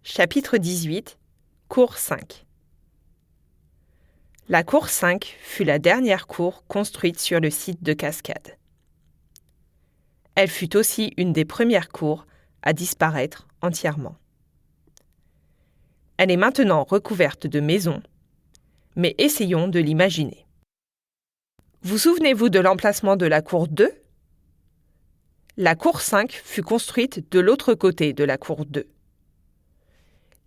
Chapitre 18, Cour 5. La cour 5 fut la dernière cour construite sur le site de Cascade. Elle fut aussi une des premières cours à disparaître entièrement. Elle est maintenant recouverte de maisons, mais essayons de l'imaginer. Vous souvenez-vous de l'emplacement de la cour 2 ? La cour 5 fut construite de l'autre côté de la cour 2.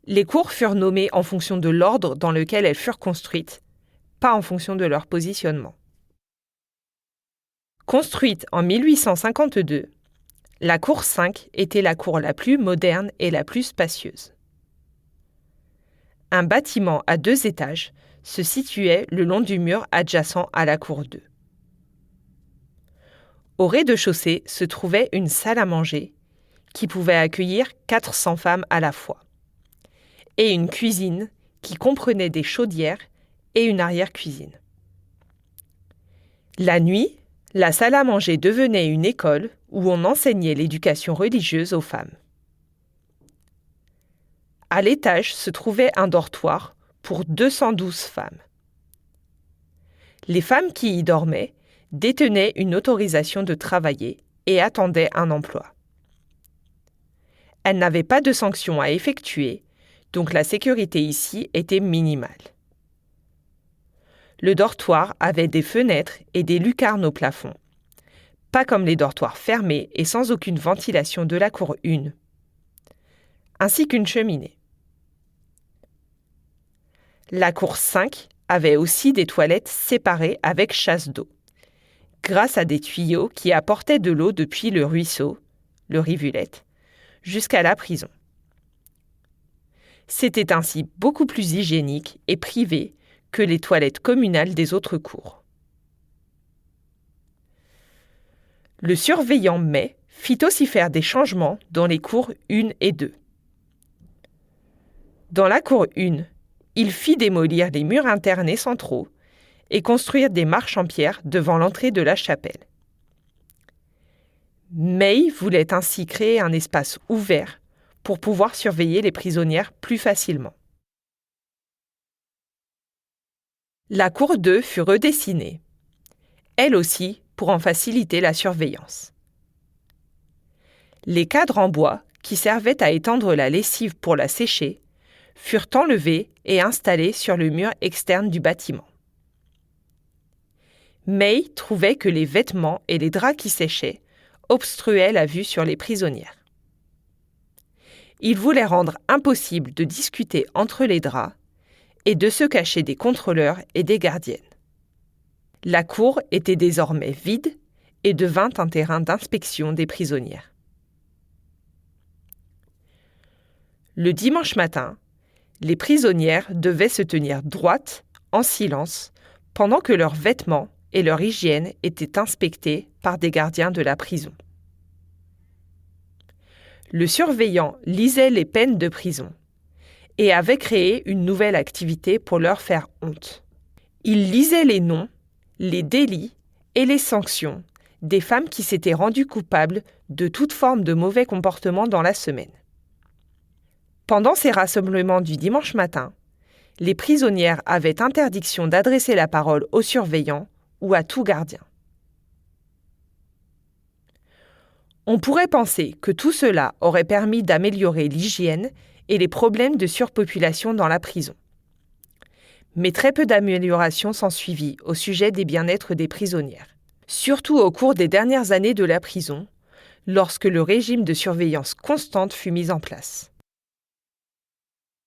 Les cours furent nommées en fonction de l'ordre dans lequel elles furent construites, pas en fonction de leur positionnement. Construite en 1852, la cour 5 était la cour la plus moderne et la plus spacieuse. Un bâtiment à 2 étages se situait le long du mur adjacent à la cour 2. Au rez-de-chaussée se trouvait une salle à manger qui pouvait accueillir 400 femmes à la fois, et une cuisine qui comprenait des chaudières et une arrière-cuisine. La nuit, la salle à manger devenait une école où on enseignait l'éducation religieuse aux femmes. À l'étage se trouvait un dortoir pour 212 femmes. Les femmes qui y dormaient détenaient une autorisation de travailler et attendaient un emploi. Elles n'avaient pas de sanctions à effectuer, donc la sécurité ici était minimale. Le dortoir avait des fenêtres et des lucarnes au plafond, pas comme les dortoirs fermés et sans aucune ventilation de la cour 1, ainsi qu'une cheminée. La cour 5 avait aussi des toilettes séparées avec chasse d'eau, grâce à des tuyaux qui apportaient de l'eau depuis le ruisseau, le rivulette, jusqu'à la prison. C'était ainsi beaucoup plus hygiénique et privé que les toilettes communales des autres cours. Le surveillant May fit aussi faire des changements dans les cours 1 et 2. Dans la cour 1, il fit démolir les murs internes et centraux et construire des marches en pierre devant l'entrée de la chapelle. May voulait ainsi créer un espace ouvert pour pouvoir surveiller les prisonnières plus facilement. La cour 2 fut redessinée, elle aussi pour en faciliter la surveillance. Les cadres en bois qui servaient à étendre la lessive pour la sécher furent enlevés et installés sur le mur externe du bâtiment. May trouvait que les vêtements et les draps qui séchaient obstruaient la vue sur les prisonnières. Il voulait rendre impossible de discuter entre les draps et de se cacher des contrôleurs et des gardiennes. La cour était désormais vide et devint un terrain d'inspection des prisonnières. Le dimanche matin, les prisonnières devaient se tenir droites, en silence, pendant que leurs vêtements et leur hygiène étaient inspectés par des gardiens de la prison. Le surveillant lisait les peines de prison et avait créé une nouvelle activité pour leur faire honte. Il lisait les noms, les délits et les sanctions des femmes qui s'étaient rendues coupables de toute forme de mauvais comportement dans la semaine. Pendant ces rassemblements du dimanche matin, les prisonnières avaient interdiction d'adresser la parole au surveillant ou à tout gardien. On pourrait penser que tout cela aurait permis d'améliorer l'hygiène et les problèmes de surpopulation dans la prison. Mais très peu d'améliorations s'ensuivit au sujet des bien-être des prisonnières, surtout au cours des dernières années de la prison, lorsque le régime de surveillance constante fut mis en place.